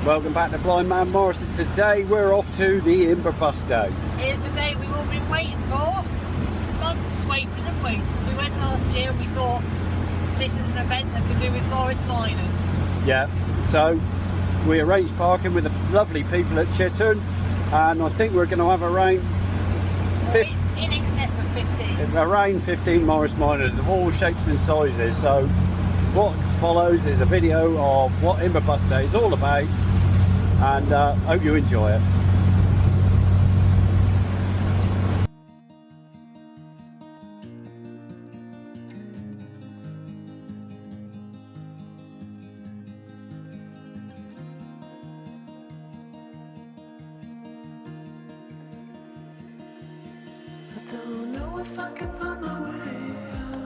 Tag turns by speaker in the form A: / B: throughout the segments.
A: Welcome back to Blind Man Morris, and today we're off to the Imber Bus Day.
B: Here's the day we've all been waiting for. Months waiting and waiting. So we went last year and we thought this is an event that could do with Morris miners.
A: Yeah, so we arranged parking with the lovely people at Chitterne, and I think we're going to have around
B: in excess of 15.
A: Around 15 Morris miners of all shapes and sizes. So what follows is a video of what Imber Bus Day is all about, and hope you enjoy it.
C: I don't know if I can find my way out.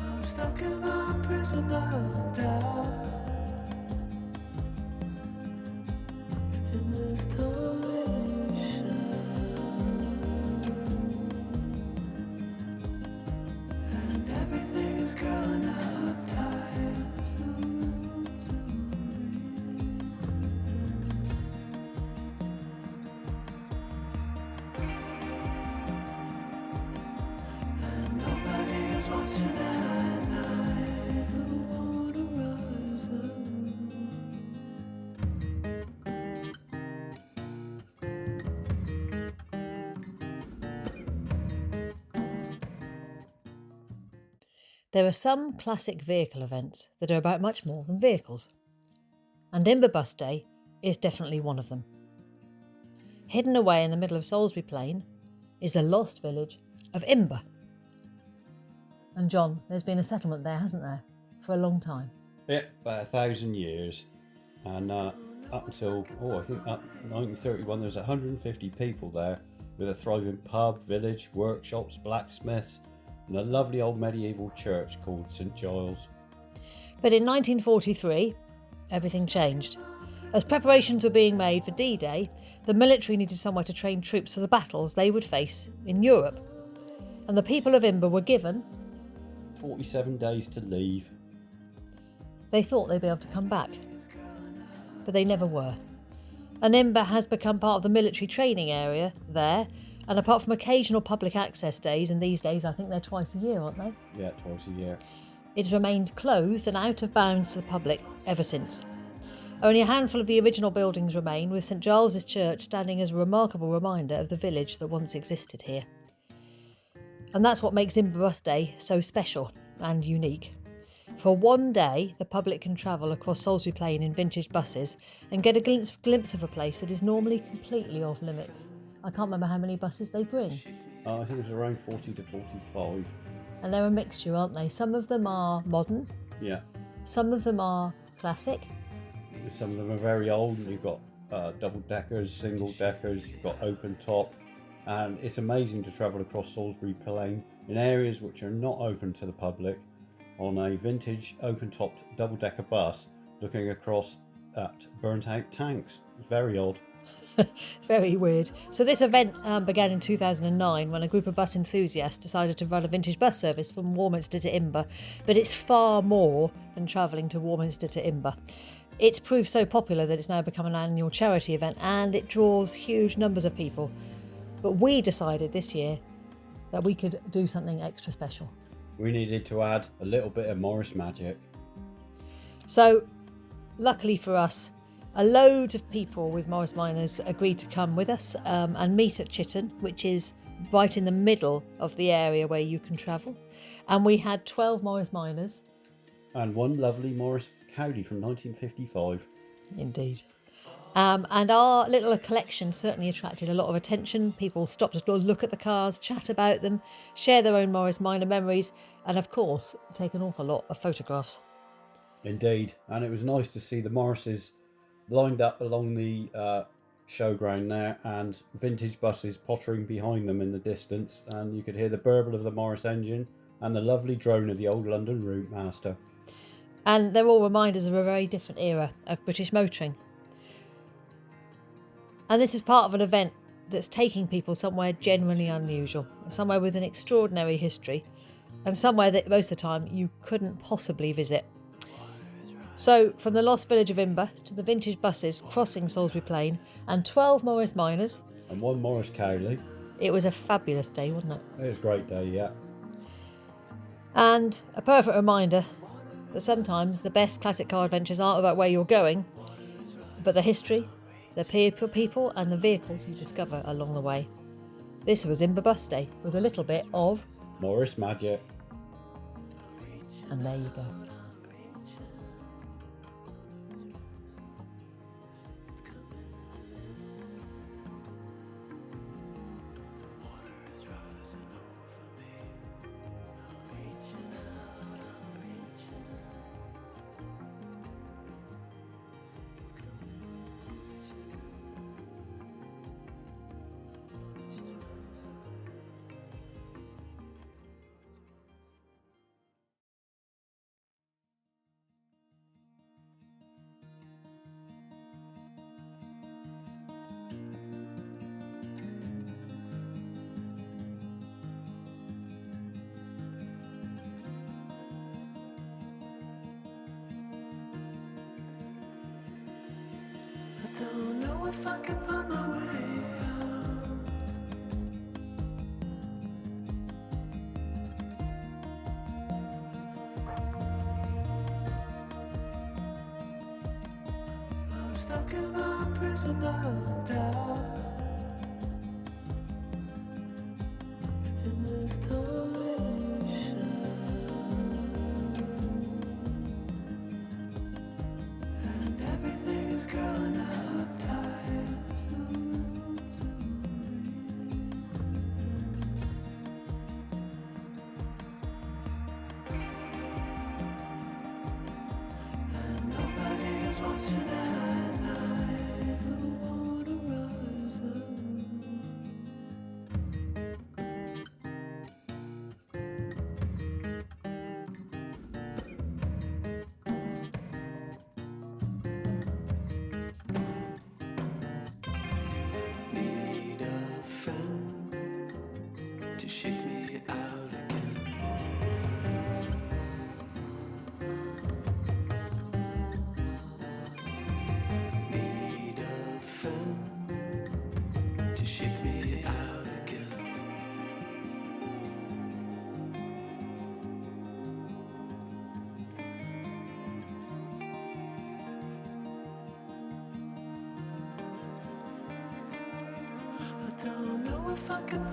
C: I'm stuck in a prison of doubt. In this tiny shell, and everything is growing up tight. There's no room to breathe, and nobody is watching at night. The water rises.
B: There are some classic vehicle events that are about much more than vehicles, and Imber Bus Day is definitely one of them. Hidden away in the middle of Salisbury Plain is the lost village of Imber. And John, there's been a settlement there, hasn't there, for a long time?
A: Yeah, about 1,000 years, and up until I think up 1931 there's 150 people there, with a thriving pub, village, workshops, blacksmiths, and a lovely old medieval church called St Giles.
B: But in 1943, everything changed. As preparations were being made for D-Day, the military needed somewhere to train troops for the battles they would face in Europe. And the people of Imber were given
A: 47 days to leave.
B: They thought they'd be able to come back, but they never were. And Imber has become part of the military training area there, and apart from occasional public access days, and these days I think they're twice a year, aren't they?
A: Yeah, twice a year.
B: It's remained closed and out of bounds to the public ever since. Only a handful of the original buildings remain, with St Giles's Church standing as a remarkable reminder of the village that once existed here. And that's what makes Imber Bus Day so special and unique. For one day, the public can travel across Salisbury Plain in vintage buses and get a glimpse of a place that is normally completely off limits. I can't remember how many buses they bring.
A: I think it was around 40 to 45.
B: And they're a mixture, aren't they? Some of them are modern.
A: Yeah.
B: Some of them are classic.
A: Some of them are very old. You've got double-deckers, single-deckers, you've got open top. And it's amazing to travel across Salisbury Plain in areas which are not open to the public on a vintage open-topped double-decker bus looking across at burnt-out tanks. It's very odd.
B: Very weird. So this event began in 2009 when a group of bus enthusiasts decided to run a vintage bus service from Warminster to Imber. But it's far more than travelling to Warminster to Imber. It's proved so popular that it's now become an annual charity event, and it draws huge numbers of people. But we decided this year that we could do something extra special.
A: We needed to add a little bit of Morris magic.
B: So, luckily for us, a load of people with Morris miners agreed to come with us and meet at Chitterne, which is right in the middle of the area where you can travel. And we had 12 Morris miners.
A: And one lovely Morris Cowley from 1955.
B: Indeed. And our little collection certainly attracted a lot of attention. People stopped to look at the cars, chat about them, share their own Morris miner memories, and of course, take an awful lot of photographs.
A: Indeed. And it was nice to see the Morrises lined up along the showground there, and vintage buses pottering behind them in the distance, and you could hear the burble of the Morris engine and the lovely drone of the old London Route Master.
B: And they're all reminders of a very different era of British motoring. And this is part of an event that's taking people somewhere genuinely unusual, somewhere with an extraordinary history, and somewhere that most of the time you couldn't possibly visit. So, from the lost village of Imber to the vintage buses crossing Salisbury Plain and 12 Morris miners,
A: And one Morris Cowley.
B: it was a fabulous day, wasn't it?
A: It was a great day, yeah.
B: And a perfect reminder that sometimes the best classic car adventures aren't about where you're going, but the history, the people and the vehicles you discover along the way. This was Imber Bus Day with a little bit of...
A: Morris magic.
B: And there you go.
C: I don't know if I can find my way out. I'm stuck in a prison of doubt. In this toy shell. And everything is growing up tight. There's no room to breathe. And nobody is watching at night. The water rises. Need a friend to shake me out again. Need a friend to shake me out again. I don't know if I can